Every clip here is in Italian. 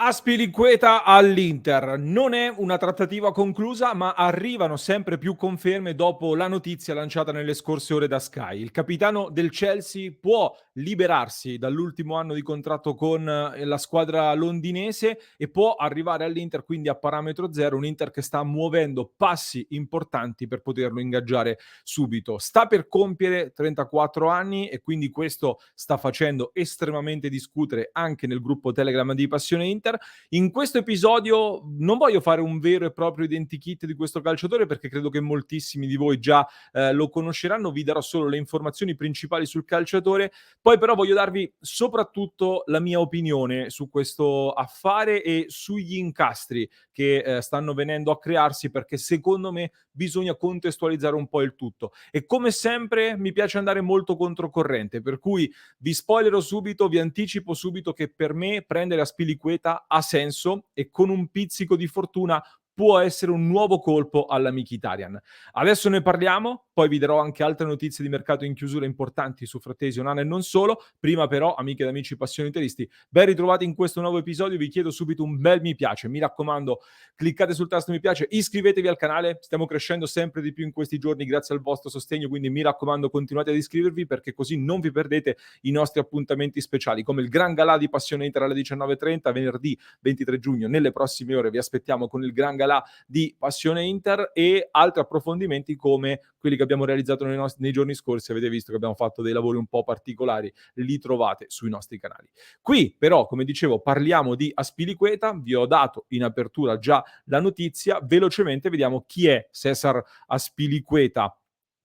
Azpilicueta all'Inter. Non è una trattativa conclusa, ma arrivano sempre più conferme dopo la notizia lanciata nelle scorse ore da Sky. Il capitano del Chelsea può liberarsi dall'ultimo anno di contratto con la squadra londinese e può arrivare all'Inter, quindi a parametro zero, un Inter che sta muovendo passi importanti per poterlo ingaggiare subito. Sta per compiere 34 anni e quindi questo sta facendo estremamente discutere anche nel gruppo Telegram di Passione Inter. In questo episodio non voglio fare un vero e proprio identikit di questo calciatore perché credo che moltissimi di voi già lo conosceranno, vi darò solo le informazioni principali sul calciatore, poi però voglio darvi soprattutto la mia opinione su questo affare e sugli incastri che stanno venendo a crearsi, perché secondo me bisogna contestualizzare un po' il tutto. E come sempre mi piace andare molto controcorrente, per cui vi spoilerò subito, vi anticipo subito che per me prendere Azpilicueta ha senso e con un pizzico di fortuna può essere un nuovo colpo alla Mkhitaryan. Adesso ne parliamo, poi vi darò anche altre notizie di mercato in chiusura importanti su Frattesi, Onana e non solo. Prima però, amiche ed amici passioniteristi, ben ritrovati in questo nuovo episodio. Vi chiedo subito un bel mi piace. Mi raccomando, cliccate sul tasto mi piace, iscrivetevi al canale. Stiamo crescendo sempre di più in questi giorni grazie al vostro sostegno, quindi mi raccomando continuate ad iscrivervi perché così non vi perdete i nostri appuntamenti speciali come il Gran Galà di Passione Inter alle 19:30 venerdì 23 giugno. Nelle prossime ore vi aspettiamo con il Gran Galà di Passione Inter e altri approfondimenti come quelli che abbiamo realizzato nei giorni scorsi. Avete visto che abbiamo fatto dei lavori un po' particolari, li trovate sui nostri canali. Qui però, come dicevo, parliamo di Azpilicueta. Vi ho dato in apertura già la notizia, velocemente vediamo chi è Cesar Azpilicueta.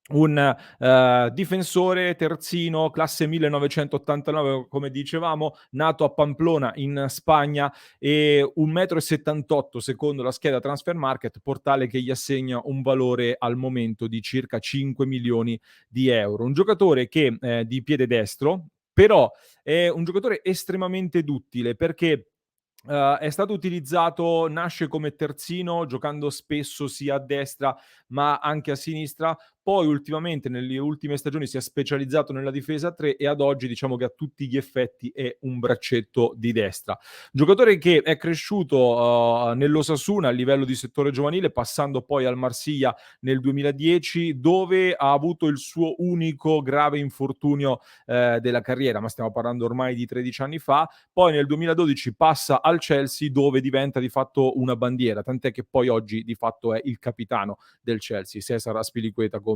Un difensore terzino, classe 1989, come dicevamo, nato a Pamplona in Spagna e 1,78 m secondo la scheda Transfer Market, portale che gli assegna un valore al momento di circa 5 milioni di euro. Un giocatore che di piede destro, però è un giocatore estremamente duttile perché è stato utilizzato, nasce come terzino, giocando spesso sia a destra ma anche a sinistra. Poi ultimamente, nelle ultime stagioni, si è specializzato nella difesa a 3 e ad oggi diciamo che a tutti gli effetti è un braccetto di destra. Giocatore che è cresciuto nell'Osasuna a livello di settore giovanile, passando poi al Marsiglia nel 2010, dove ha avuto il suo unico grave infortunio della carriera, ma stiamo parlando ormai di 13 anni fa. Poi nel 2012 passa al Chelsea, dove diventa di fatto una bandiera, tant'è che poi oggi di fatto è il capitano del Chelsea, Cesar Azpilicueta, come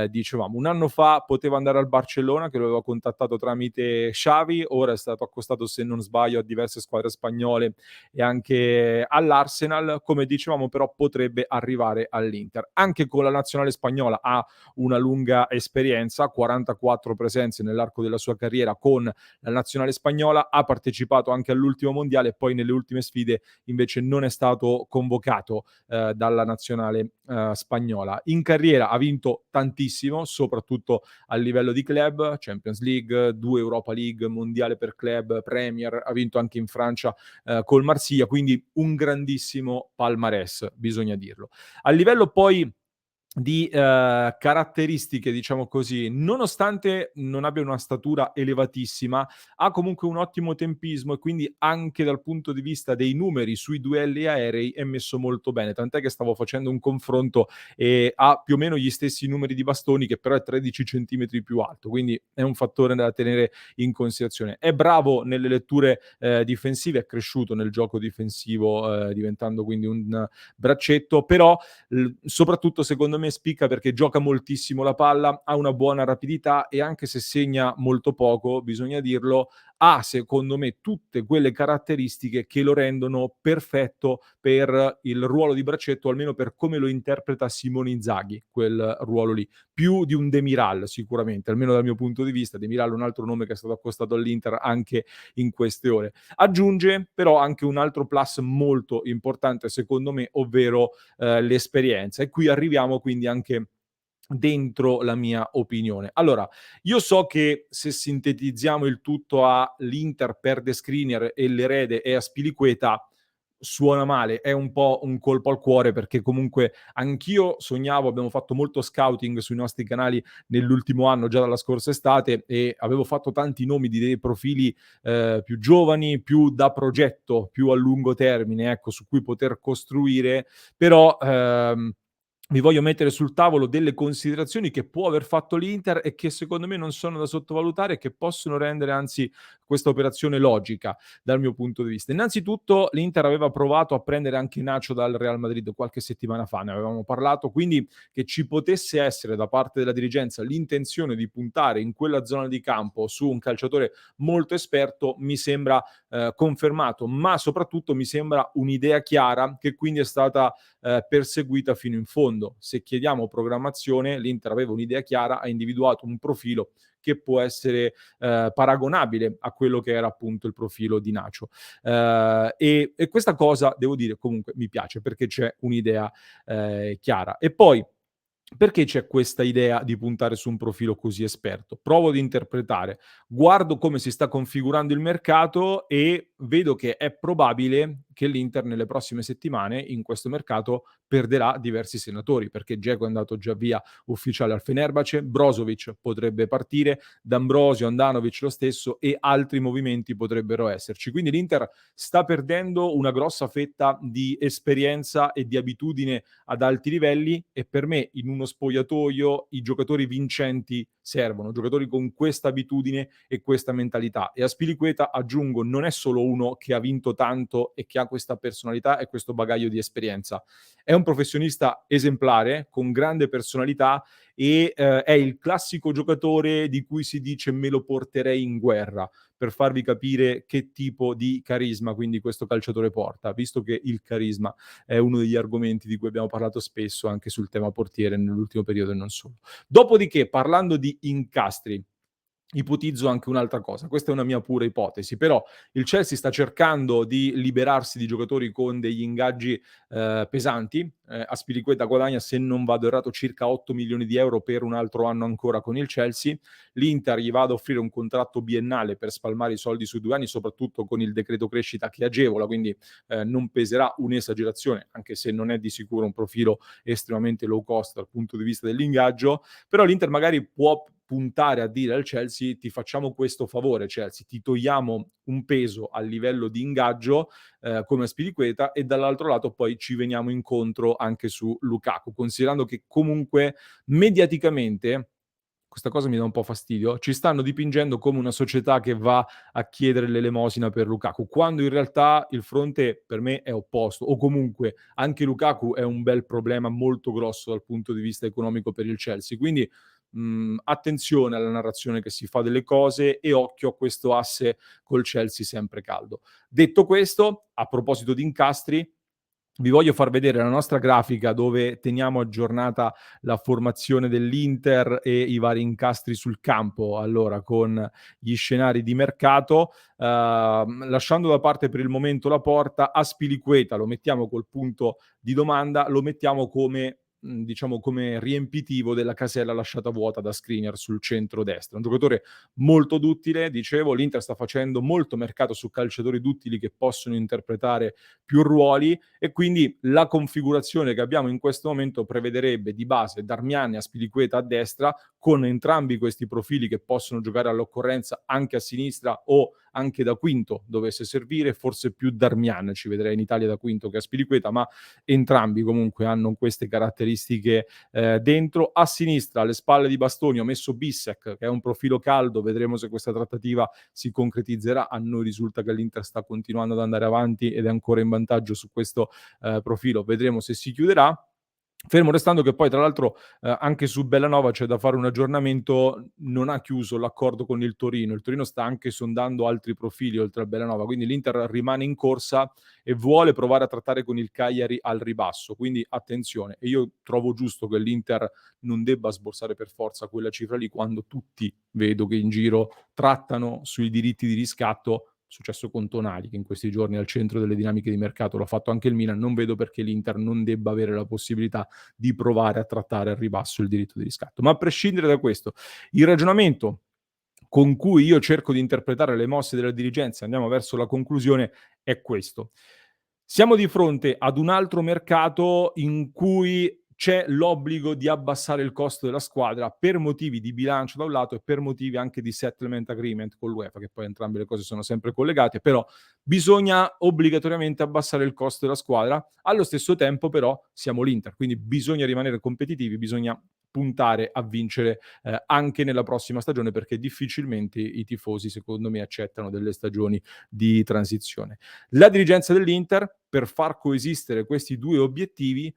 dicevamo. Un anno fa poteva andare al Barcellona, che lo aveva contattato tramite Xavi, ora è stato accostato, se non sbaglio, a diverse squadre spagnole e anche all'Arsenal. Come dicevamo, però potrebbe arrivare all'Inter. Anche con la nazionale spagnola ha una lunga esperienza, 44 presenze nell'arco della sua carriera con la nazionale spagnola, ha partecipato anche all'ultimo mondiale e poi nelle ultime sfide invece non è stato convocato dalla nazionale spagnola. In carriera ha vinto tantissimo, soprattutto a livello di club, Champions League, 2 Europa League, mondiale per club, Premier, ha vinto anche in Francia col Marsiglia, quindi un grandissimo palmarès, bisogna dirlo. A livello poi di caratteristiche, diciamo così, nonostante non abbia una statura elevatissima, ha comunque un ottimo tempismo e quindi anche dal punto di vista dei numeri sui duelli aerei è messo molto bene, tant'è che stavo facendo un confronto e ha più o meno gli stessi numeri di Bastoni, che però è 13 centimetri più alto, quindi è un fattore da tenere in considerazione. È bravo nelle letture difensive, è cresciuto nel gioco difensivo diventando quindi un braccetto, però soprattutto secondo me spicca perché gioca moltissimo la palla, ha una buona rapidità e anche se segna molto poco, bisogna dirlo, ha secondo me tutte quelle caratteristiche che lo rendono perfetto per il ruolo di braccetto, almeno per come lo interpreta Simone Inzaghi, quel ruolo lì. Più di un Demiral sicuramente, almeno dal mio punto di vista. Demiral è un altro nome che è stato accostato all'Inter anche in queste ore. Aggiunge però anche un altro plus molto importante secondo me, ovvero l'esperienza. E qui arriviamo quindi anche dentro la mia opinione. Allora, io so che se sintetizziamo il tutto a l'Inter perde Skriniar e l'erede è Azpilicueta, suona male, è un po' un colpo al cuore perché comunque anch'io sognavo, abbiamo fatto molto scouting sui nostri canali nell'ultimo anno, già dalla scorsa estate, e avevo fatto tanti nomi di dei profili più giovani, più da progetto, più a lungo termine, ecco, su cui poter costruire, però vi voglio mettere sul tavolo delle considerazioni che può aver fatto l'Inter e che secondo me non sono da sottovalutare e che possono rendere anzi questa operazione logica dal mio punto di vista. Innanzitutto l'Inter aveva provato a prendere anche Nacho dal Real Madrid qualche settimana fa, ne avevamo parlato, quindi che ci potesse essere da parte della dirigenza l'intenzione di puntare in quella zona di campo su un calciatore molto esperto mi sembra confermato, ma soprattutto mi sembra un'idea chiara che quindi è stata perseguita fino in fondo. Se chiediamo programmazione, l'Inter aveva un'idea chiara, ha individuato un profilo che può essere paragonabile a quello che era appunto il profilo di Nacho. E questa cosa, devo dire, comunque mi piace perché c'è un'idea chiara. E poi perché c'è questa idea di puntare su un profilo così esperto? Provo ad interpretare, guardo come si sta configurando il mercato e vedo che è probabile che l'Inter nelle prossime settimane in questo mercato perderà diversi senatori, perché Dzeko è andato già via ufficiale al Fenerbahce, Brozovic potrebbe partire, D'Ambrosio, Andanovic lo stesso e altri movimenti potrebbero esserci. Quindi l'Inter sta perdendo una grossa fetta di esperienza e di abitudine ad alti livelli e per me in uno spogliatoio i giocatori vincenti servono, giocatori con questa abitudine e questa mentalità. E a Spilicueta aggiungo, non è solo uno che ha vinto tanto e che ha questa personalità e questo bagaglio di esperienza. È un professionista esemplare, con grande personalità e è il classico giocatore di cui si dice me lo porterei in guerra, per farvi capire che tipo di carisma quindi questo calciatore porta, visto che il carisma è uno degli argomenti di cui abbiamo parlato spesso anche sul tema portiere nell'ultimo periodo e non solo. Dopodiché, parlando di incastri, ipotizzo anche un'altra cosa, questa è una mia pura ipotesi, però il Chelsea sta cercando di liberarsi di giocatori con degli ingaggi pesanti, Azpilicueta guadagna, se non vado errato, circa 8 milioni di euro per un altro anno ancora con il Chelsea, l'Inter gli va ad offrire un contratto biennale per spalmare i soldi su 2 anni, soprattutto con il decreto crescita che agevola, quindi non peserà un'esagerazione, anche se non è di sicuro un profilo estremamente low cost dal punto di vista dell'ingaggio, però l'Inter magari può puntare a dire al Chelsea: ti facciamo questo favore Chelsea, ti togliamo un peso a livello di ingaggio come Spilicueta e dall'altro lato poi ci veniamo incontro anche su Lukaku, considerando che comunque mediaticamente questa cosa mi dà un po' fastidio, ci stanno dipingendo come una società che va a chiedere l'elemosina per Lukaku, quando in realtà il fronte per me è opposto, o comunque anche Lukaku è un bel problema molto grosso dal punto di vista economico per il Chelsea. Quindi attenzione alla narrazione che si fa delle cose e occhio a questo asse col Chelsea sempre caldo. Detto questo, a proposito di incastri, vi voglio far vedere la nostra grafica dove teniamo aggiornata la formazione dell'Inter e i vari incastri sul campo, allora con gli scenari di mercato, lasciando da parte per il momento la Porta, Azpilicueta lo mettiamo col punto di domanda, lo mettiamo come diciamo come riempitivo della casella lasciata vuota da Skriniar sul centro-destra. Un giocatore molto duttile, dicevo, l'Inter sta facendo molto mercato su calciatori duttili che possono interpretare più ruoli e quindi la configurazione che abbiamo in questo momento prevederebbe di base Darmian e Azpilicueta a destra, con entrambi questi profili che possono giocare all'occorrenza anche a sinistra o anche da quinto dovesse servire, forse più Darmian ci vedrei in Italia da quinto che Azpilicueta, ma entrambi comunque hanno queste caratteristiche dentro. A sinistra, alle spalle di Bastoni, ho messo Bissek, che è un profilo caldo, vedremo se questa trattativa si concretizzerà. A noi risulta che l'Inter sta continuando ad andare avanti ed è ancora in vantaggio su questo profilo, vedremo se si chiuderà. Fermo restando che poi tra l'altro anche su Bellanova c'è da fare un aggiornamento, non ha chiuso l'accordo con il Torino sta anche sondando altri profili oltre a Bellanova, quindi l'Inter rimane in corsa e vuole provare a trattare con il Cagliari al ribasso, quindi attenzione. E io trovo giusto che l'Inter non debba sborsare per forza quella cifra lì quando tutti vedo che in giro trattano sui diritti di riscatto. Successo con Tonali che in questi giorni è al centro delle dinamiche di mercato, l'ha fatto anche il Milan, non vedo perché l'Inter non debba avere la possibilità di provare a trattare al ribasso il diritto di riscatto. Ma a prescindere da questo, il ragionamento con cui io cerco di interpretare le mosse della dirigenza, andiamo verso la conclusione, è questo. Siamo di fronte ad un altro mercato in cui c'è l'obbligo di abbassare il costo della squadra per motivi di bilancio da un lato e per motivi anche di settlement agreement con l'UEFA, che poi entrambe le cose sono sempre collegate, però bisogna obbligatoriamente abbassare il costo della squadra. Allo stesso tempo però siamo l'Inter, quindi bisogna rimanere competitivi, bisogna puntare a vincere anche nella prossima stagione, perché difficilmente i tifosi, secondo me, accettano delle stagioni di transizione. La dirigenza dell'Inter, per far coesistere questi due obiettivi,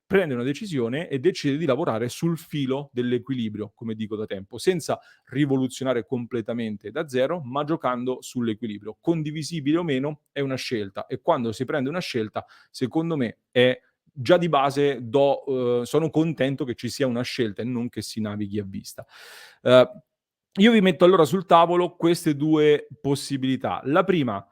prende una decisione e decide di lavorare sul filo dell'equilibrio, come dico da tempo, senza rivoluzionare completamente da zero, ma giocando sull'equilibrio. Condivisibile o meno è una scelta, e quando si prende una scelta, secondo me, è già di base sono contento che ci sia una scelta e non che si navighi a vista. Io vi metto allora sul tavolo queste due possibilità. La prima: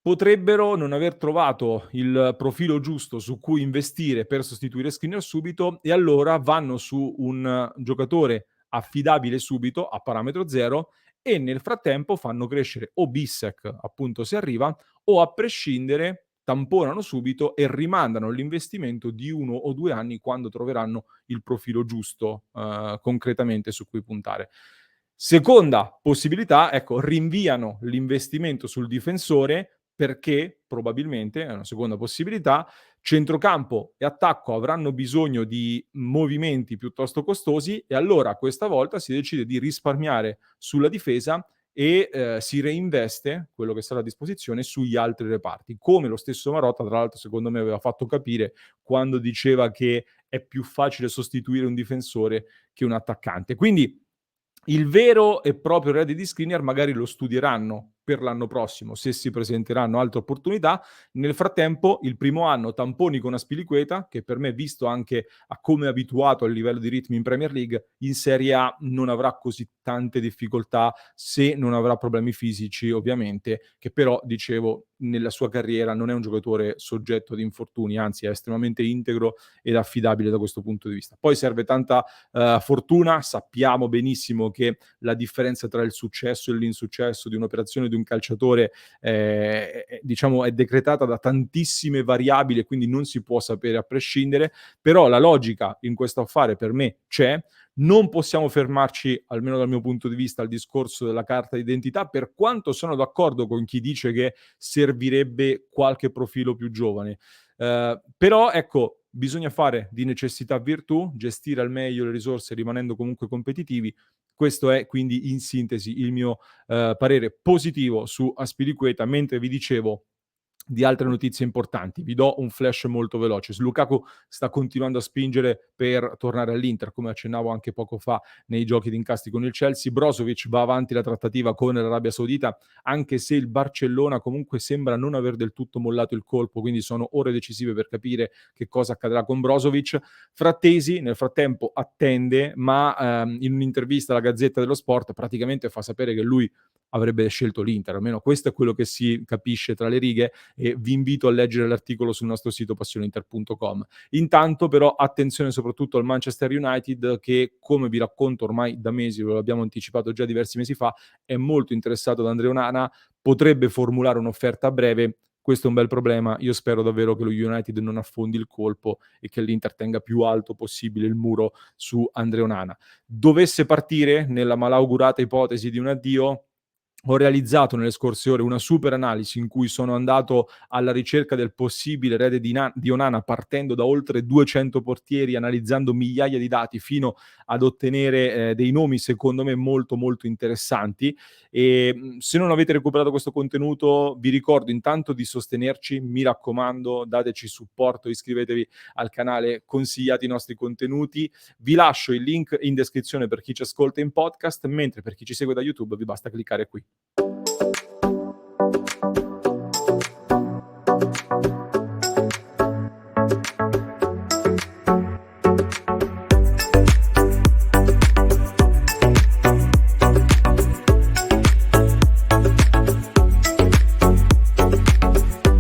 potrebbero non aver trovato il profilo giusto su cui investire per sostituire Skriniar subito, e allora vanno su un giocatore affidabile subito a parametro zero, e nel frattempo fanno crescere o Bissek, appunto, se arriva, o a prescindere tamponano subito e rimandano l'investimento di 1 o 2 anni quando troveranno il profilo giusto, concretamente su cui puntare. Seconda possibilità, ecco, rinviano l'investimento sul difensore perché probabilmente, è una seconda possibilità, centrocampo e attacco avranno bisogno di movimenti piuttosto costosi, e allora questa volta si decide di risparmiare sulla difesa e si reinveste quello che sarà a disposizione sugli altri reparti. Come lo stesso Marotta, tra l'altro, secondo me aveva fatto capire quando diceva che è più facile sostituire un difensore che un attaccante. Quindi il vero e proprio erede di Skriniar magari lo studieranno per l'anno prossimo, se si presenteranno altre opportunità. Nel frattempo, il primo anno tamponi con Azpilicueta, che per me, visto anche a come è abituato al livello di ritmi in Premier League, in Serie A non avrà così tante difficoltà, se non avrà problemi fisici ovviamente, che però, dicevo, nella sua carriera non è un giocatore soggetto ad infortuni, anzi è estremamente integro ed affidabile da questo punto di vista. Poi serve tanta fortuna. Sappiamo benissimo che la differenza tra il successo e l'insuccesso di un'operazione di un calciatore diciamo è decretata da tantissime variabili, e quindi non si può sapere a prescindere, però la logica in questo affare per me c'è. Non possiamo fermarci, almeno dal mio punto di vista, al discorso della carta d'identità, per quanto sono d'accordo con chi dice che servirebbe qualche profilo più giovane. Però ecco, bisogna fare di necessità virtù, gestire al meglio le risorse rimanendo comunque competitivi. Questo è quindi in sintesi il mio parere positivo su Azpilicueta. Mentre vi dicevo di altre notizie importanti, vi do un flash molto veloce. Lukaku sta continuando a spingere per tornare all'Inter, come accennavo anche poco fa nei giochi d'incasti con il Chelsea. Brozovic va avanti la trattativa con l'Arabia Saudita, anche se il Barcellona comunque sembra non aver del tutto mollato il colpo, quindi sono ore decisive per capire che cosa accadrà con Brozovic. Frattesi nel frattempo attende, ma in un'intervista alla Gazzetta dello Sport praticamente fa sapere che lui avrebbe scelto l'Inter, almeno questo è quello che si capisce tra le righe, e vi invito a leggere l'articolo sul nostro sito passioneinter.com. Intanto però attenzione soprattutto al Manchester United, che, come vi racconto ormai da mesi, ve l'abbiamo anticipato già diversi mesi fa, è molto interessato ad Andre Onana, potrebbe formulare un'offerta a breve. Questo è un bel problema. Io spero davvero che lo United non affondi il colpo e che l'Inter tenga più alto possibile il muro su Andre Onana. Dovesse partire nella malaugurata ipotesi di un addio, ho realizzato nelle scorse ore una super analisi in cui sono andato alla ricerca del possibile erede di Onana, partendo da oltre 200 portieri, analizzando migliaia di dati fino ad ottenere dei nomi secondo me molto molto interessanti. E se non avete recuperato questo contenuto, vi ricordo intanto di sostenerci, mi raccomando, dateci supporto, iscrivetevi al canale, consigliate i nostri contenuti. Vi lascio il link in descrizione per chi ci ascolta in podcast, mentre per chi ci segue da YouTube vi basta cliccare qui.